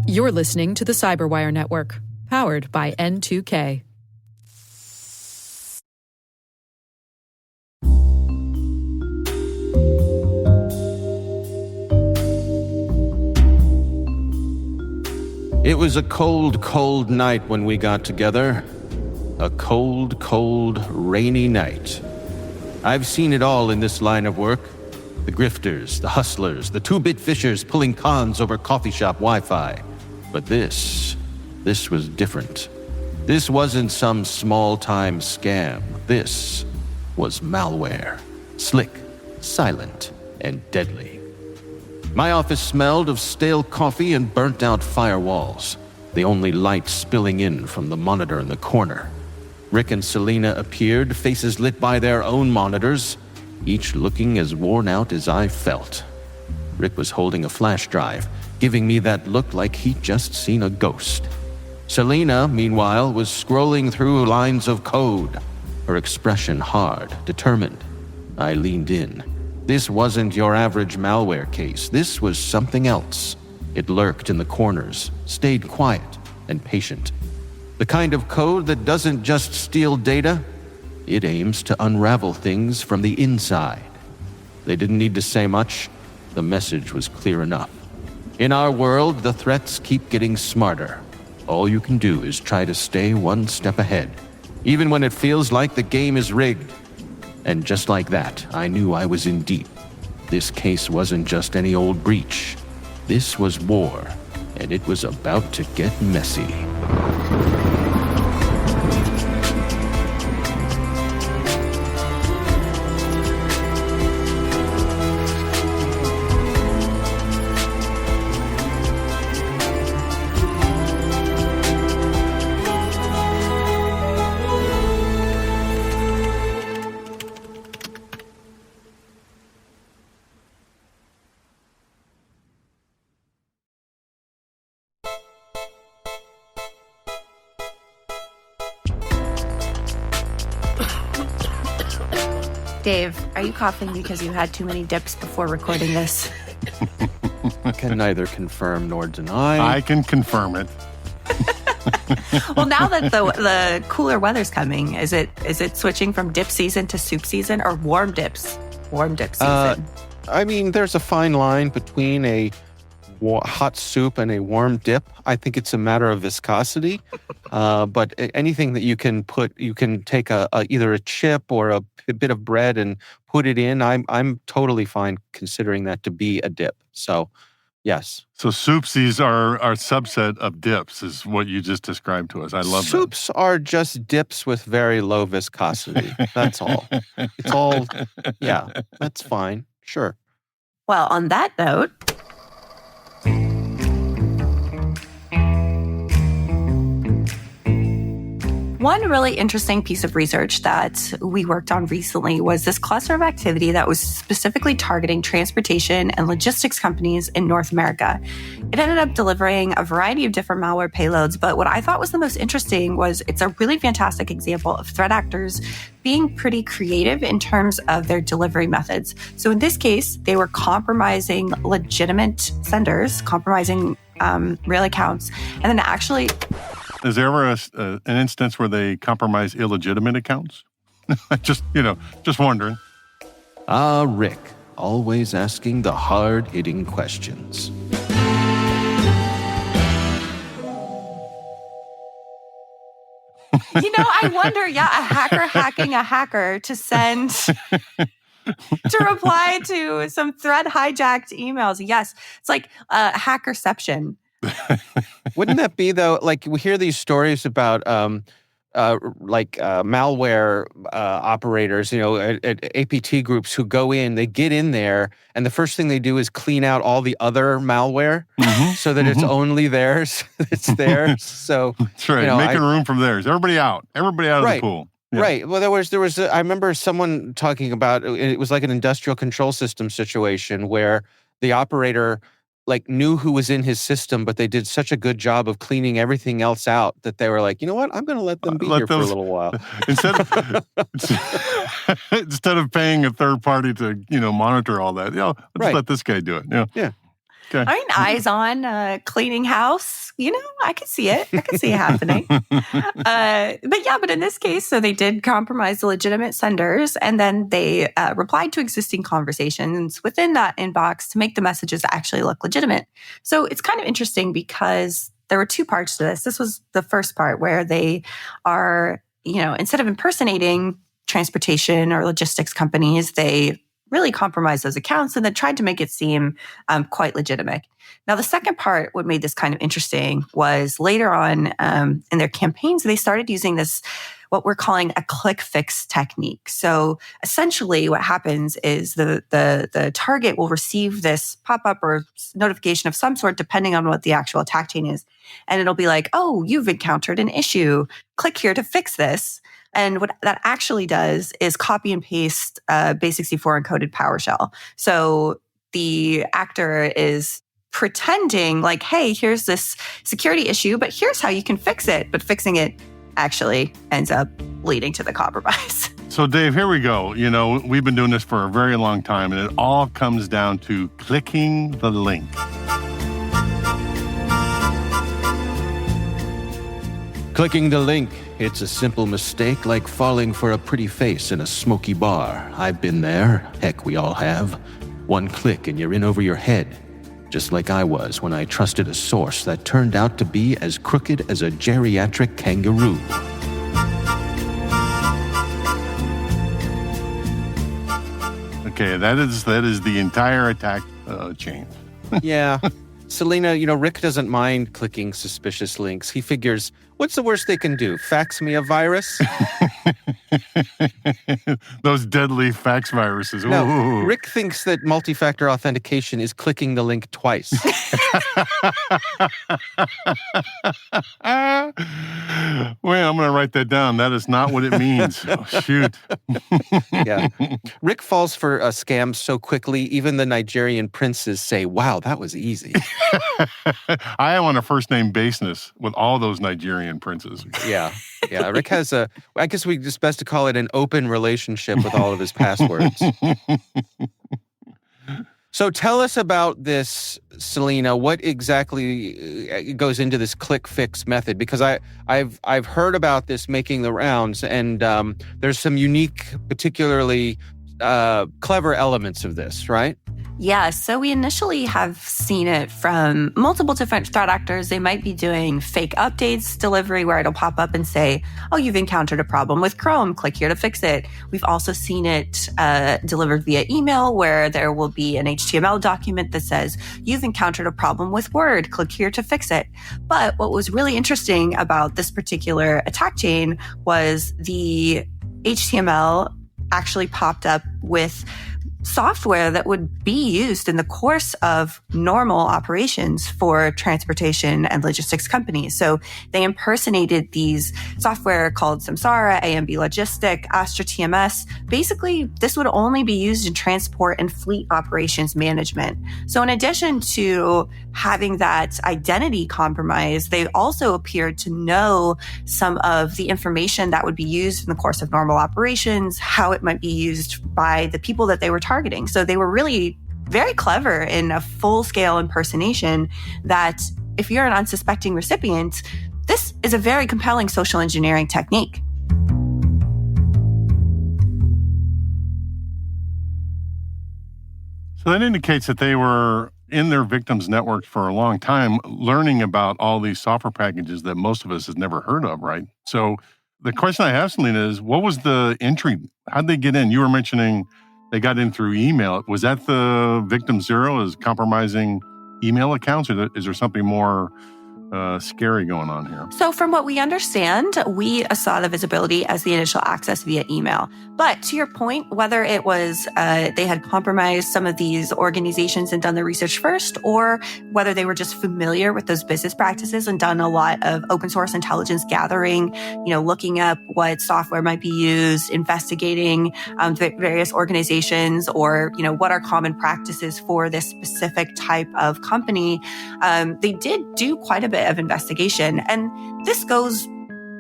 You're listening to the Cyberwire Network, powered by N2K. It was a cold, cold night when we got together. A cold, cold, rainy night. I've seen it all in this line of work. The grifters, the hustlers, the two-bit fishers pulling cons over coffee shop Wi-Fi. But this was different. This wasn't some small-time scam. This was malware. Slick, silent, and deadly. My office smelled of stale coffee and burnt-out firewalls, the only light spilling in from the monitor in the corner. Rick and Selena appeared, faces lit by their own monitors, each looking as worn out as I felt. Rick was holding a flash drive, giving me that look like he'd just seen a ghost. Selena, meanwhile, was scrolling through lines of code, her expression hard, determined. I leaned in. This wasn't your average malware case. This was something else. It lurked in the corners, stayed quiet and patient. The kind of code that doesn't just steal data, it aims to unravel things from the inside. They didn't need to say much. The message was clear enough. In our world, the threats keep getting smarter. All you can do is try to stay one step ahead, even when it feels like the game is rigged. And just like that, I knew I was in deep. This case wasn't just any old breach. This was war, and it was about to get messy. Dave, are you coughing because you had too many dips before recording this? I can neither confirm nor deny. I can confirm it. Well, now that the cooler weather's coming, is it switching from dip season to soup season, or warm dips? Warm dip season. I mean, there's a fine line between a hot soup and a warm dip. I think it's a matter of viscosity. But anything that you can take either a chip or a bit of bread and put it in. I'm totally fine considering that to be a dip. So, yes. So soupsies are a subset of dips, is what you just described to us. I love that. Soups are just dips with very low viscosity. That's all. It's all, yeah, that's fine. Sure. Well, on that note, one really interesting piece of research that we worked on recently was this cluster of activity that was specifically targeting transportation and logistics companies in North America. It ended up delivering a variety of different malware payloads, but what I thought was the most interesting was it's a really fantastic example of threat actors being pretty creative in terms of their delivery methods. So in this case, they were compromising legitimate senders, compromising real accounts, and then actually... Is there ever an instance where they compromise illegitimate accounts? just wondering. Rick, always asking the hard-hitting questions. I wonder, a hacker hacking a hacker to send... to reply to some thread hijacked emails. Yes, it's like hackerception. Wouldn't that be, though, like we hear these stories about malware operators, at APT groups who go in, they get in there, and the first thing they do is clean out all the other malware so that it's only theirs. It's theirs. So that's right. Making room from theirs. Everybody out of the pool. Yeah. Right. Well, I remember someone talking about, it was like an industrial control system situation where the operator knew who was in his system, but they did such a good job of cleaning everything else out that they were like, you know what, I'm going to let them be here for a little while. Instead of paying a third party to, monitor all that, let's let this guy do it. Yeah. Okay. I mean, eyes on, cleaning house. I could see it. I could see it happening. But in this case, so they did compromise the legitimate senders, and then they replied to existing conversations within that inbox to make the messages actually look legitimate. So it's kind of interesting because there were two parts to this. This was the first part where they are, instead of impersonating transportation or logistics companies, they really compromised those accounts and then tried to make it seem quite legitimate. Now, the second part, what made this kind of interesting was later on in their campaigns, they started using this, what we're calling a click fix technique. So essentially what happens is the target will receive this pop-up or notification of some sort, depending on what the actual attack chain is. And it'll be like, oh, you've encountered an issue. Click here to fix this. And what that actually does is copy and paste base64 encoded PowerShell. So the actor is pretending like, hey, here's this security issue, but here's how you can fix it. But fixing it actually ends up leading to the compromise. So, Dave, here we go. We've been doing this for a very long time, and it all comes down to clicking the link. Clicking the link, it's a simple mistake like falling for a pretty face in a smoky bar. I've been there. Heck, we all have. One click and you're in over your head. Just like I was when I trusted a source that turned out to be as crooked as a geriatric kangaroo. Okay, that is the entire attack chain. Yeah. Selena, Rick doesn't mind clicking suspicious links. He figures, what's the worst they can do? Fax me a virus? Those deadly fax viruses. Ooh. No, Rick thinks that multi-factor authentication is clicking the link twice. Wait, I'm going to write that down. That is not what it means. Oh, shoot. Yeah. Rick falls for scams so quickly, even the Nigerian princes say, wow, that was easy. I am on a first-name basis with all those Nigerian princes. Yeah. Rick has I guess we just best to call it an open relationship with all of his passwords. So tell us about this, Selena. What exactly goes into this click fix method? Because I've heard about this making the rounds, and there's some unique, particularly clever elements of this, right? Yeah, so we initially have seen it from multiple different threat actors. They might be doing fake updates delivery where it'll pop up and say, oh, you've encountered a problem with Chrome. Click here to fix it. We've also seen it delivered via email where there will be an HTML document that says, you've encountered a problem with Word. Click here to fix it. But what was really interesting about this particular attack chain was the HTML actually popped up with software that would be used in the course of normal operations for transportation and logistics companies. So they impersonated these software called Samsara, AMB Logistic, Astra TMS. Basically, this would only be used in transport and fleet operations management. So in addition to having that identity compromise, they also appeared to know some of the information that would be used in the course of normal operations, how it might be used by the people that they were targeting. So they were really very clever in a full-scale impersonation that if you're an unsuspecting recipient, this is a very compelling social engineering technique. So that indicates that they were in their victims' network for a long time, learning about all these software packages that most of us has never heard of, right? So the question I have, Selena, is what was the entry? How'd they get in? You were mentioning they got in through email. Was that the victim zero, is compromising email accounts, or is there something more scary going on here? So from what we understand, we saw the visibility as the initial access via email. But to your point, whether it was they had compromised some of these organizations and done the research first, or whether they were just familiar with those business practices and done a lot of open source intelligence gathering, looking up what software might be used, investigating various organizations, or, what are common practices for this specific type of company, they did do quite a bit of investigation. And this goes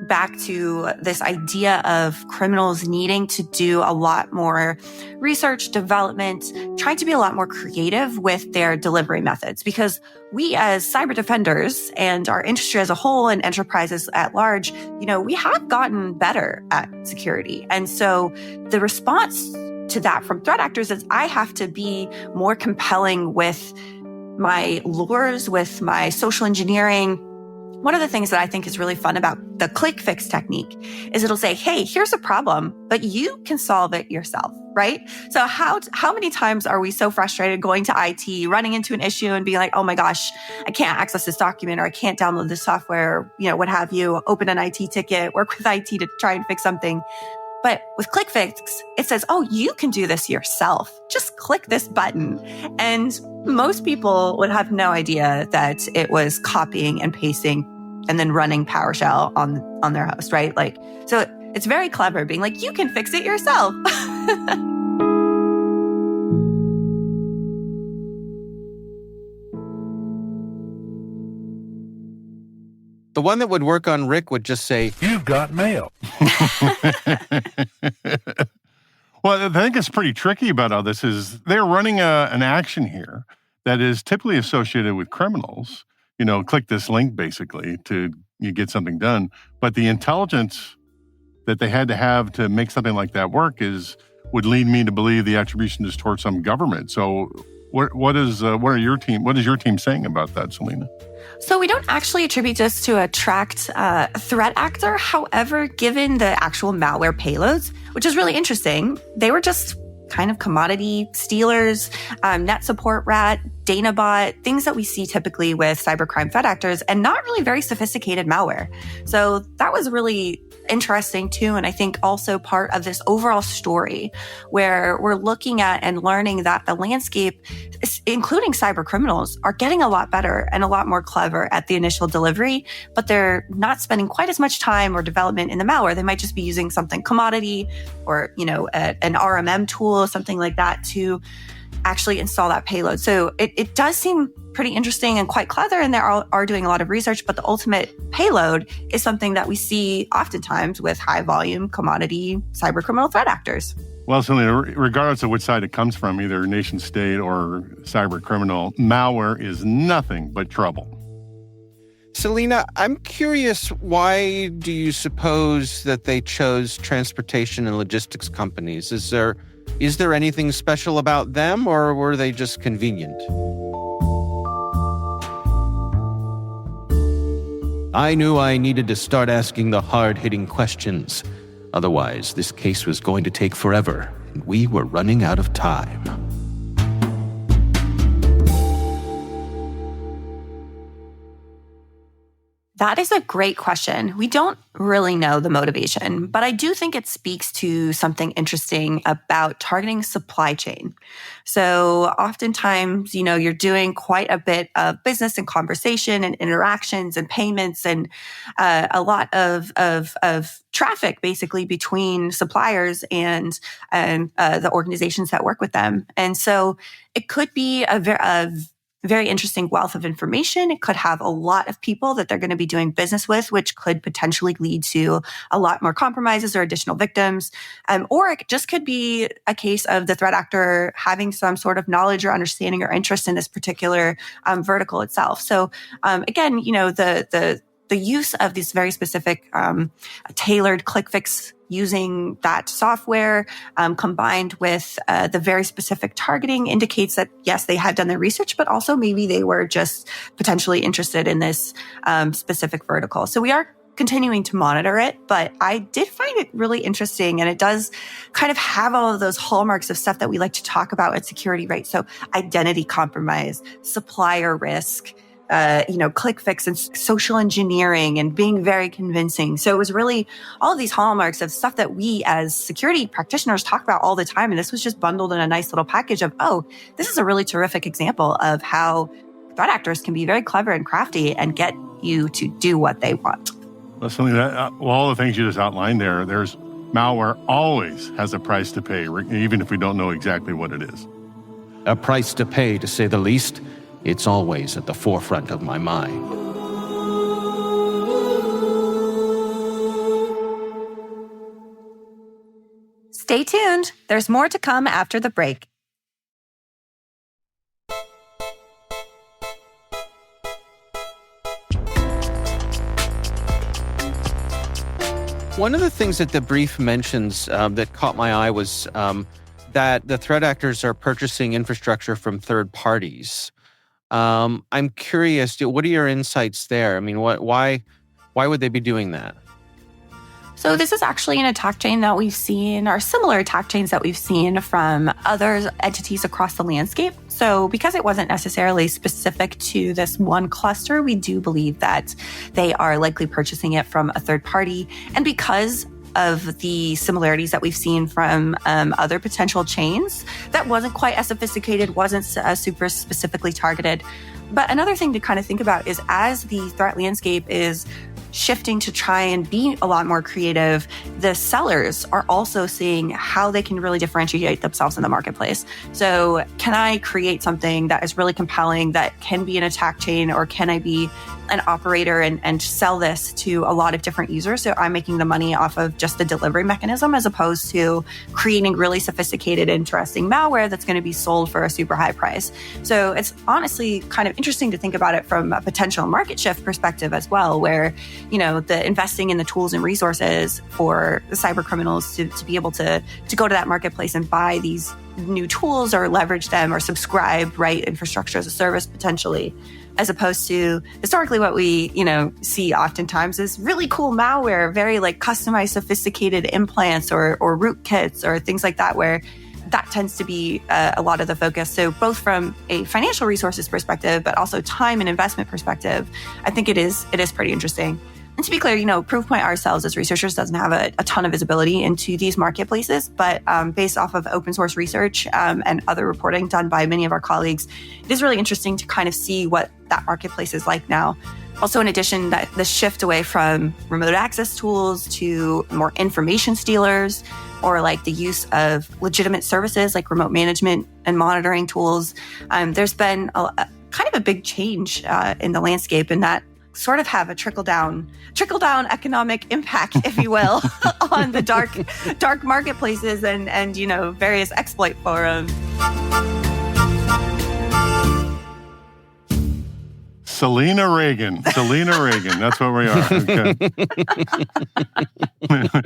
back to this idea of criminals needing to do a lot more research, development, trying to be a lot more creative with their delivery methods. Because we as cyber defenders and our industry as a whole and enterprises at large, we have gotten better at security. And so the response to that from threat actors is I have to be more compelling with my lures, with my social engineering. One of the things that I think is really fun about the click fix technique is it'll say, hey, here's a problem, but you can solve it yourself, right? So how many times are we so frustrated going to IT, running into an issue and being like, oh my gosh, I can't access this document or I can't download this software, or, what have you, open an IT ticket, work with IT to try and fix something. But with ClickFix, it says, oh, you can do this yourself. Just click this button. And most people would have no idea that it was copying and pasting and then running PowerShell on their host, right? So it's very clever being like, you can fix it yourself. The one that would work on Rick would just say, "You've got mail." Well, I think it's pretty tricky about all this is they're running an action here that is typically associated with criminals. Click this link basically to you get something done. But the intelligence that they had to have to make something like that work would lead me to believe the attribution is towards some government. So what is your team saying about that, Selena? So we don't actually attribute this to a tracked threat actor. However, given the actual malware payloads, which is really interesting, they were just kind of commodity stealers, net support rat, Danabot, things that we see typically with cybercrime threat actors, and not really very sophisticated malware. So that was really interesting too, and I think also part of this overall story where we're looking at and learning that the landscape, including cyber criminals, are getting a lot better and a lot more clever at the initial delivery, but they're not spending quite as much time or development in the malware. They might just be using something commodity or an RMM tool, something like that to actually install that payload. So it does seem pretty interesting and quite clever, and they are doing a lot of research, but the ultimate payload is something that we see oftentimes with high volume commodity cyber criminal threat actors. Well, Selena, regardless of which side it comes from, either nation state or cyber criminal, malware is nothing but trouble. Selena, I'm curious, why do you suppose that they chose transportation and logistics companies? Is there anything special about them, or were they just convenient? I knew I needed to start asking the hard-hitting questions. Otherwise, this case was going to take forever, and we were running out of time. That is a great question. We don't really know the motivation, but I do think it speaks to something interesting about targeting supply chain. So oftentimes, you're doing quite a bit of business and conversation and interactions and payments and a lot of traffic basically between suppliers and the organizations that work with them. And so it could be a very interesting wealth of information. It could have a lot of people that they're going to be doing business with, which could potentially lead to a lot more compromises or additional victims. Or it just could be a case of the threat actor having some sort of knowledge or understanding or interest in this particular vertical itself. So again, the use of these very specific tailored click fix using that software combined with the very specific targeting indicates that, yes, they had done their research, but also maybe they were just potentially interested in this specific vertical. So we are continuing to monitor it, but I did find it really interesting, and it does kind of have all of those hallmarks of stuff that we like to talk about in security, right? So identity compromise, supplier risk, click fix and social engineering and being very convincing. So it was really all of these hallmarks of stuff that we as security practitioners talk about all the time. And this was just bundled in a nice little package of, this is a really terrific example of how threat actors can be very clever and crafty and get you to do what they want. Well, Selena, all the things you just outlined there's malware always has a price to pay, even if we don't know exactly what it is. A price to pay, to say the least. It's always at the forefront of my mind. Stay tuned. There's more to come after the break. One of the things that the brief mentions that caught my eye was that the threat actors are purchasing infrastructure from third parties. I'm curious, what are your insights there? I mean, why would they be doing that? So this is actually an attack chain that we've seen, or similar attack chains that we've seen from other entities across the landscape. So because it wasn't necessarily specific to this one cluster, we do believe that they are likely purchasing it from a third party. And because of the similarities that we've seen from other potential chains, that wasn't quite as sophisticated, wasn't super specifically targeted. But another thing to kind of think about is as the threat landscape is shifting to try and be a lot more creative, the sellers are also seeing how they can really differentiate themselves in the marketplace. So can I create something that is really compelling that can be an attack chain, or can I be an operator and sell this to a lot of different users? So I'm making the money off of just the delivery mechanism, as opposed to creating really sophisticated, interesting malware that's going to be sold for a super high price. So it's honestly kind of interesting to think about it from a potential market shift perspective as well, where, the investing in the tools and resources for the cyber criminals to be able to go to that marketplace and buy these new tools or leverage them or subscribe, right, infrastructure as a service potentially, as opposed to historically what we, see oftentimes is really cool malware, very like customized, sophisticated implants or rootkits or things like that, where that tends to be a lot of the focus. So both from a financial resources perspective, but also time and investment perspective, I think it is pretty interesting. And to be clear, Proofpoint ourselves as researchers doesn't have a ton of visibility into these marketplaces, but based off of open source research and other reporting done by many of our colleagues, it is really interesting to kind of see what that marketplace is like now. Also, in addition, that the shift away from remote access tools to more information stealers, or like the use of legitimate services like remote management and monitoring tools, there's been kind of a big change in the landscape, and that sort of have a trickle down economic impact, if you will, on the dark marketplaces and various exploit forums. Selena Reagan. That's what we are. Okay.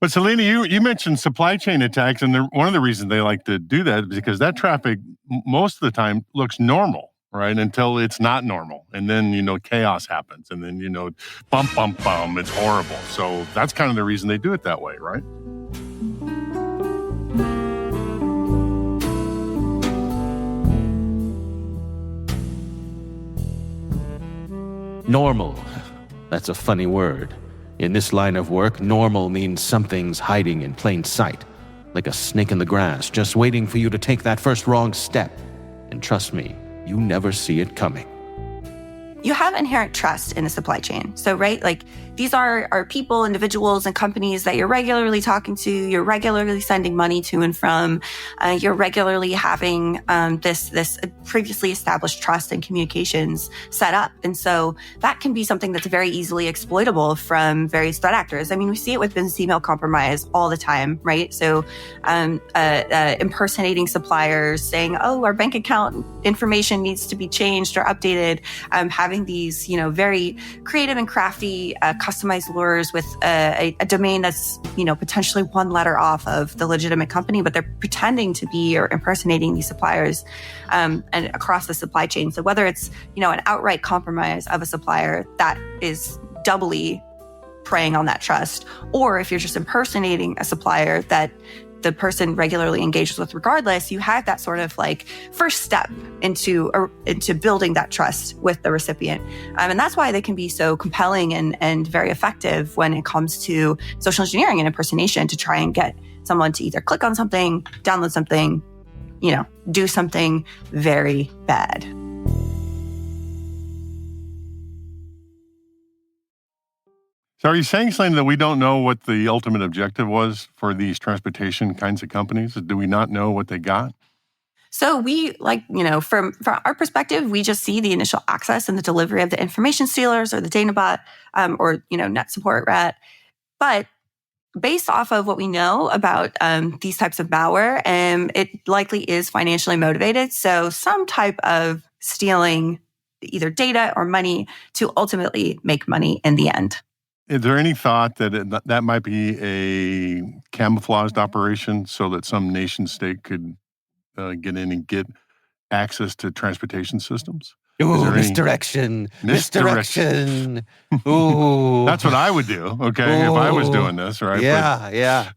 But Selena, you mentioned supply chain attacks, and one of the reasons they like to do that is because that traffic most of the time looks normal, right? Until it's not normal. And then, chaos happens. And then, bum, it's horrible. So that's kind of the reason they do it that way, right? Normal. That's a funny word. In this line of work, normal means something's hiding in plain sight, like a snake in the grass, just waiting for you to take that first wrong step. And trust me, you never see it coming. You have inherent trust in the supply chain. So, right, like these are people, individuals, and companies that you're regularly talking to, you're regularly sending money to and from, you're regularly having this previously established trust and communications set up. And so that can be something that's very easily exploitable from various threat actors. I mean, we see it with business email compromise all the time, right? So impersonating suppliers, saying, oh, our bank account information needs to be changed or updated, having these, very creative and crafty customized lures with a domain that's, potentially one letter off of the legitimate company, but they're pretending to be or impersonating these suppliers and across the supply chain. So whether it's, an outright compromise of a supplier, that is doubly preying on that trust, or if you're just impersonating a supplier that the person regularly engages with regardless, you have that sort of like first step into building that trust with the recipient. And that's why they can be so compelling and very effective when it comes to social engineering and impersonation, to try and get someone to either click on something, download something, do something very bad. So are you saying, Selena, that we don't know what the ultimate objective was for these transportation kinds of companies? Do we not know what they got? So we, from our perspective, we just see the initial access and the delivery of the information stealers or the data bot or, net support rat. But based off of what we know about these types of malware, it likely is financially motivated. So some type of stealing either data or money to ultimately make money in the end. Is there any thought that that might be a camouflaged operation so that some nation state could get in and get access to transportation systems? Ooh, misdirection. Misdirection. Ooh. That's what I would do, okay, if I was doing this, right? Yeah.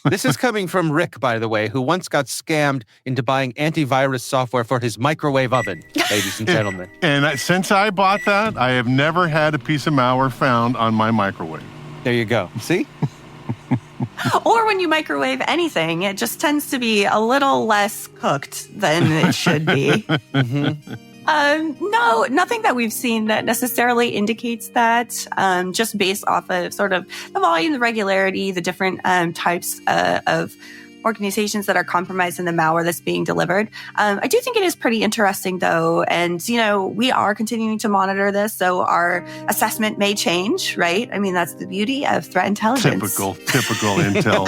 This is coming from Rick, by the way, who once got scammed into buying antivirus software for his microwave oven, ladies and gentlemen. And since I bought that, I have never had a piece of malware found on my microwave. There you go. See? Or when you microwave anything, it just tends to be a little less cooked than it should be. No, nothing that we've seen that necessarily indicates that, just based off of sort of the volume, the regularity, the different types of organizations that are compromised in the malware that's being delivered. I do think it is pretty interesting, though. And, we are continuing to monitor this. So our assessment may change, right? I mean, that's the beauty of threat intelligence. Typical intel.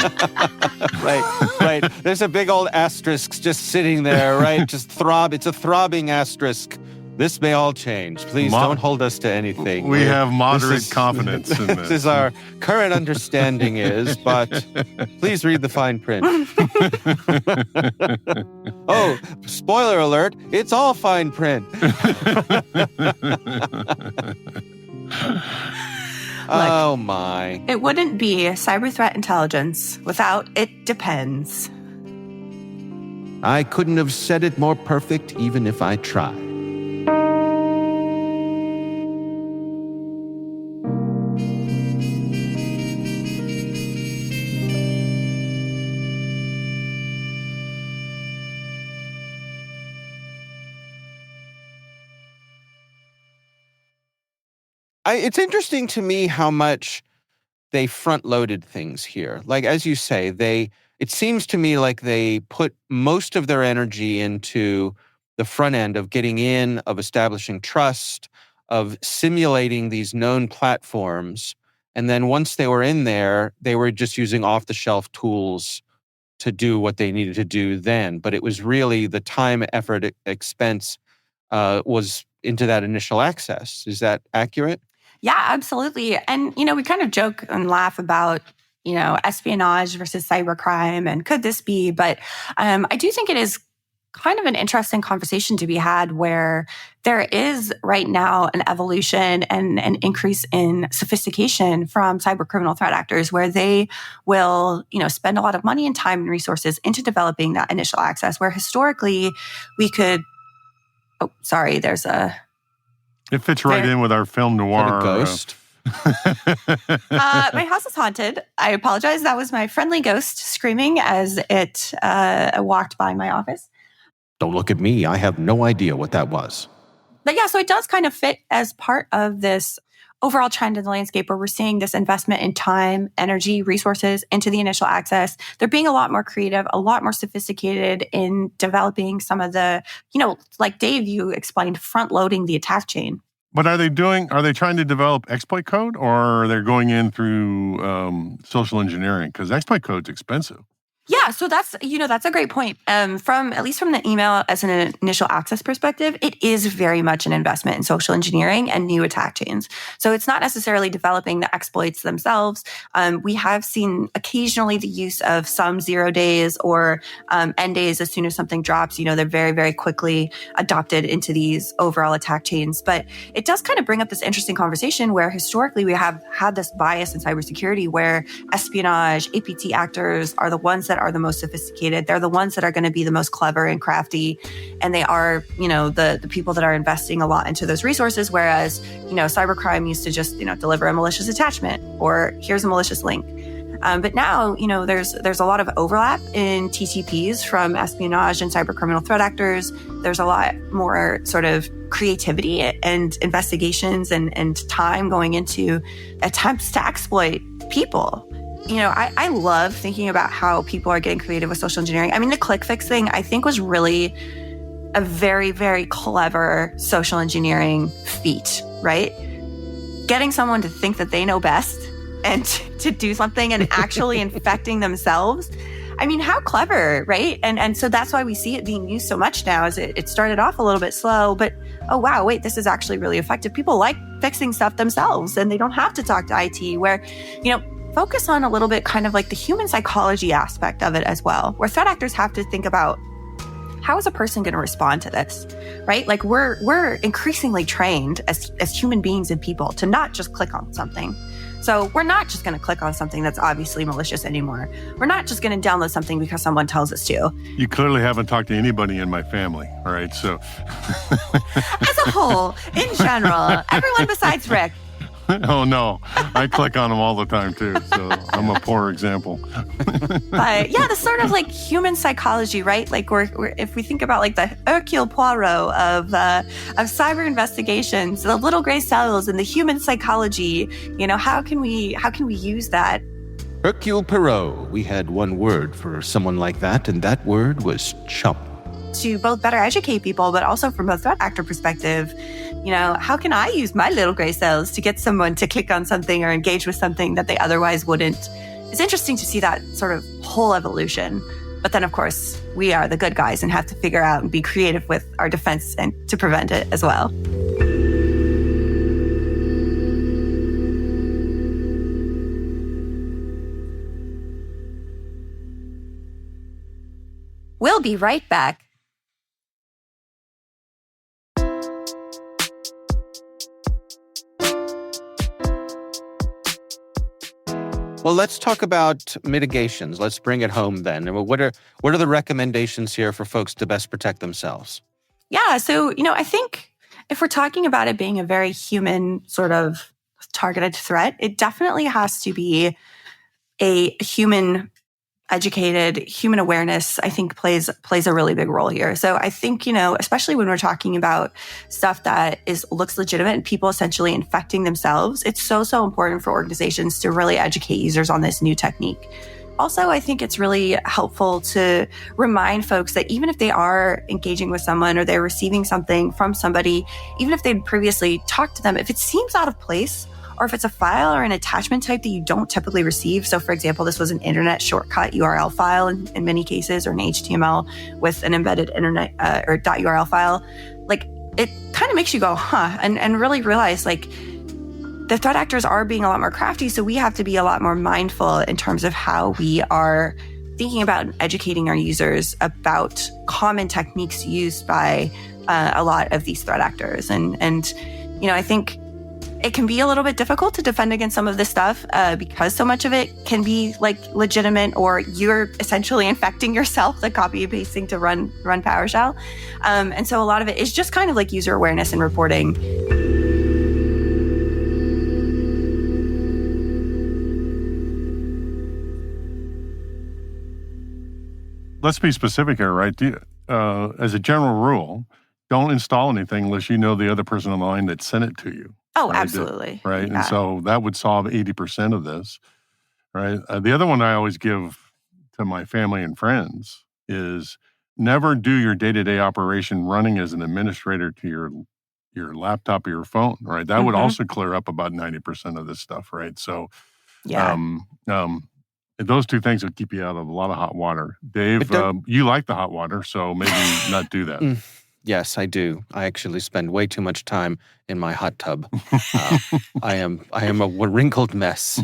Right. There's a big old asterisk just sitting there, right? Just throb. It's a throbbing asterisk. This may all change. Please don't hold us to anything. We have moderate confidence in this. This is our current understanding but please read the fine print. Oh, spoiler alert, it's all fine print. Oh my. It wouldn't be cyber threat intelligence without it depends. I couldn't have said it more perfect even if I tried. It's interesting to me how much they front-loaded things here. Like, as you say, it seems to me like they put most of their energy into the front end of getting in, of establishing trust, of simulating these known platforms. And then once they were in there, they were just using off-the-shelf tools to do what they needed to do then. But it was really the time, effort, expense was into that initial access. Is that accurate? Yeah, absolutely. And, we kind of joke and laugh about, espionage versus cybercrime and could this be? But I do think it is kind of an interesting conversation to be had where there is right now an evolution and an increase in sophistication from cyber criminal threat actors where they will, spend a lot of money and time and resources into developing that initial access where historically we could, there's a... It fits right in with our film noir. Ghost. My house is haunted. I apologize. That was my friendly ghost screaming as it walked by my office. Don't look at me. I have no idea what that was. But yeah, so it does kind of fit as part of this overall trend in the landscape where we're seeing this investment in time, energy, resources into the initial access. They're being a lot more creative, a lot more sophisticated in developing some of the, like Dave, you explained, front-loading the attack chain. But are they trying to develop exploit code or are they going in through social engineering? Because exploit code's expensive. Yeah, so that's a great point. At least from the email as an initial access perspective, it is very much an investment in social engineering and new attack chains. So it's not necessarily developing the exploits themselves. We have seen occasionally the use of some 0 days or end days as soon as something drops. They're very, very quickly adopted into these overall attack chains. But it does kind of bring up this interesting conversation where historically we have had this bias in cybersecurity where espionage, APT actors are the ones that are the most sophisticated. They're the ones that are going to be the most clever and crafty. And they are, the people that are investing a lot into those resources. Whereas, cybercrime used to just, deliver a malicious attachment or here's a malicious link. But now, there's a lot of overlap in TTPs from espionage and cybercriminal threat actors. There's a lot more sort of creativity and investigations and time going into attempts to exploit people. I love thinking about how people are getting creative with social engineering. I mean, the click fix thing, I think, was really a very, very clever social engineering feat, right? Getting someone to think that they know best and to do something and actually infecting themselves. I mean, how clever, right? And so that's why we see it being used so much now. As it started off a little bit slow, but oh wow, wait, this is actually really effective. People like fixing stuff themselves, and they don't have to talk to IT. Where, focus on a little bit kind of like the human psychology aspect of it as well, where threat actors have to think about, how is a person going to respond to this, right? Like we're increasingly trained as human beings and people to not just click on something. So we're not just going to click on something that's obviously malicious anymore. We're not just going to download something because someone tells us to. You clearly haven't talked to anybody in my family, all right? So as a whole, in general, everyone besides Rick. Oh, no. I click on them all the time, too. So I'm a poor example. But yeah, the sort of like human psychology, right? Like we're if we think about like the Hercule Poirot of cyber investigations, the little gray cells and the human psychology, how can we use that? Hercule Poirot. We had one word for someone like that, and that word was chump. To both better educate people, but also from a threat actor perspective, how can I use my little gray cells to get someone to click on something or engage with something that they otherwise wouldn't? It's interesting to see that sort of whole evolution. But then, of course, we are the good guys and have to figure out and be creative with our defense and to prevent it as well. We'll be right back. Well, let's talk about mitigations. Let's bring it home then. What are the recommendations here for folks to best protect themselves? Yeah, so, I think if we're talking about it being a very human sort of targeted threat, it definitely has to be a human-educated, human awareness, I think plays a really big role here. So I think, especially when we're talking about stuff that looks legitimate and people essentially infecting themselves, it's so important for organizations to really educate users on this new technique. Also, I think it's really helpful to remind folks that even if they are engaging with someone or they're receiving something from somebody, even if they'd previously talked to them, if it seems out of place, or if it's a file or an attachment type that you don't typically receive. So for example, this was an internet shortcut URL file in many cases, or an HTML with an embedded internet or .url file. Like, it kind of makes you go, huh, and really realize like the threat actors are being a lot more crafty. So we have to be a lot more mindful in terms of how we are thinking about and educating our users about common techniques used by a lot of these threat actors. And I think it can be a little bit difficult to defend against some of this stuff because so much of it can be like legitimate, or you're essentially infecting yourself, the copy and pasting to run PowerShell. And so a lot of it is just kind of like user awareness and reporting. Let's be specific here, right? As a general rule, don't install anything unless you know the other person on the line that sent it to you. Oh, right? absolutely. Right. Yeah. And so that would solve 80% of this. Right. The other one I always give to my family and friends is never do your day-to-day operation running as an administrator to your laptop or your phone. Right. That would also clear up about 90% of this stuff. Right. So yeah. Those two things will keep you out of a lot of hot water. Dave, you like the hot water, so maybe not do that. Yes, I do. I actually spend way too much time in my hot tub. I am a wrinkled mess.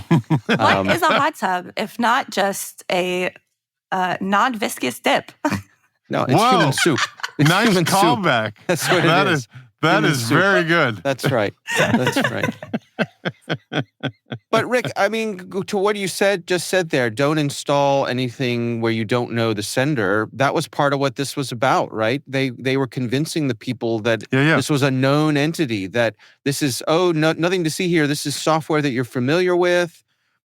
What is a hot tub if not just a non-viscous dip? No, it's human soup. It's nice human callback. Soup. That's what it is. That is very good. That's right. That's right. But Rick, I mean, to what you just said there, don't install anything where you don't know the sender. That was part of what this was about, right? They were convincing the people that this was a known entity, that this is, nothing to see here. This is software that you're familiar with.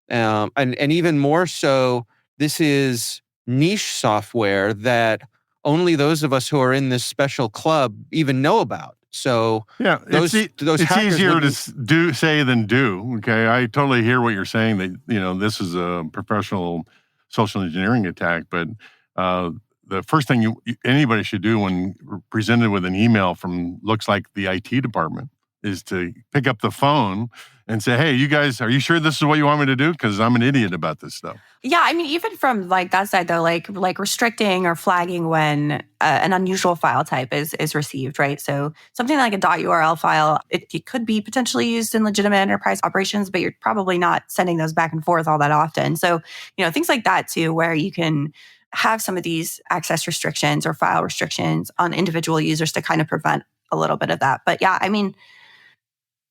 And even more so, this is niche software that only those of us who are in this special club even know about. So it's easier to say than do. Okay, I totally hear what you're saying, that this is a professional social engineering attack, but the first thing anybody should do when presented with an email from looks like the IT department is to pick up the phone and say, hey, you guys, are you sure this is what you want me to do? Because I'm an idiot about this stuff. Yeah, I mean, even from like that side though, like restricting or flagging when an unusual file type is received, right? So something like a .url file, it could be potentially used in legitimate enterprise operations, but you're probably not sending those back and forth all that often. So, things like that too, where you can have some of these access restrictions or file restrictions on individual users to kind of prevent a little bit of that. But yeah, I mean,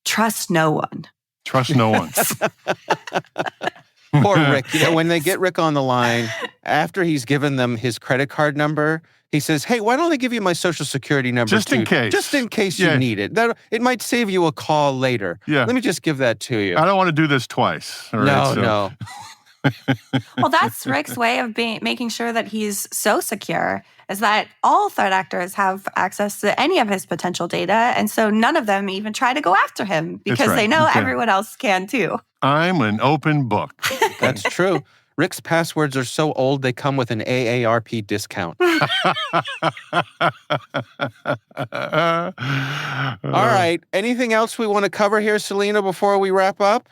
trust no one. Trust no one. Poor Rick. When they get Rick on the line, after he's given them his credit card number, he says, hey, why don't I give you my social security number Just in case. Just in case you need it. It might save you a call later. Yeah. Let me just give that to you. I don't want to do this twice. All right, No. Well, that's Rick's way of making sure that he's so secure, is that all threat actors have access to any of his potential data. And so none of them even try to go after him because they know everyone else can too. I'm an open book. That's true. Rick's passwords are so old, they come with an AARP discount. All right. Anything else we want to cover here, Selena, before we wrap up?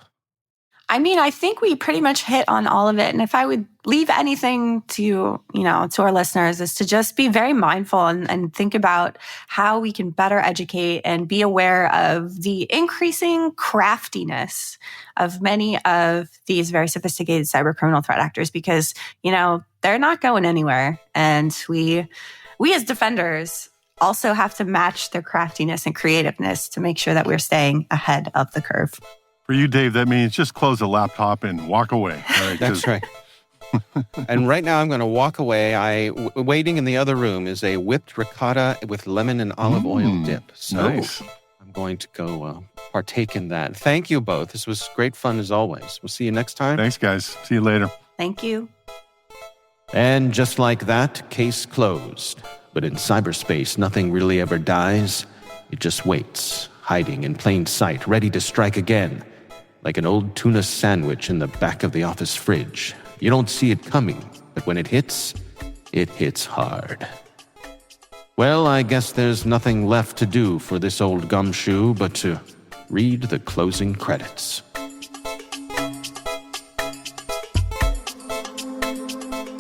I mean, I think we pretty much hit on all of it. And if I would leave anything to, to our listeners, is to just be very mindful and think about how we can better educate and be aware of the increasing craftiness of many of these very sophisticated cyber criminal threat actors, because, they're not going anywhere. And we as defenders also have to match their craftiness and creativeness to make sure that we're staying ahead of the curve. For you, Dave, that means just close the laptop and walk away. Right? That's right. And right now I'm going to walk away. Waiting in the other room is a whipped ricotta with lemon and olive oil dip. So nice. I'm going to go partake in that. Thank you both. This was great fun as always. We'll see you next time. Thanks, guys. See you later. Thank you. And just like that, case closed. But in cyberspace, nothing really ever dies. It just waits, hiding in plain sight, ready to strike again. Like an old tuna sandwich in the back of the office fridge. You don't see it coming, but when it hits hard. Well, I guess there's nothing left to do for this old gumshoe but to read the closing credits.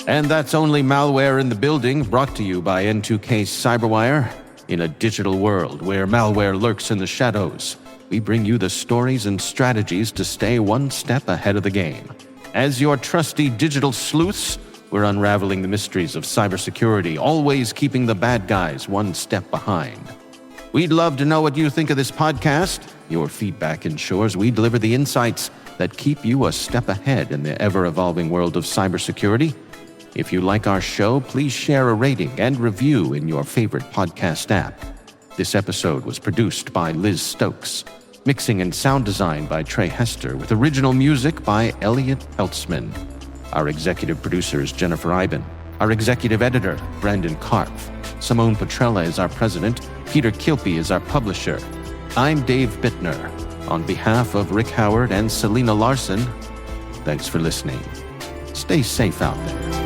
And that's Only Malware in the Building, brought to you by N2K's Cyberwire. In a digital world where malware lurks in the shadows, we bring you the stories and strategies to stay one step ahead of the game. As your trusty digital sleuths, we're unraveling the mysteries of cybersecurity, always keeping the bad guys one step behind. We'd love to know what you think of this podcast. Your feedback ensures we deliver the insights that keep you a step ahead in the ever-evolving world of cybersecurity. If you like our show, please share a rating and review in your favorite podcast app. This episode was produced by Liz Stokes. Mixing and sound design by Trey Hester, with original music by Elliot Peltzman. Our executive producer is Jennifer Iben. Our executive editor, Brandon Karpf. Simone Petrella is our president. Peter Kilpie is our publisher. I'm Dave Bittner. On behalf of Rick Howard and Selena Larson, thanks for listening. Stay safe out there.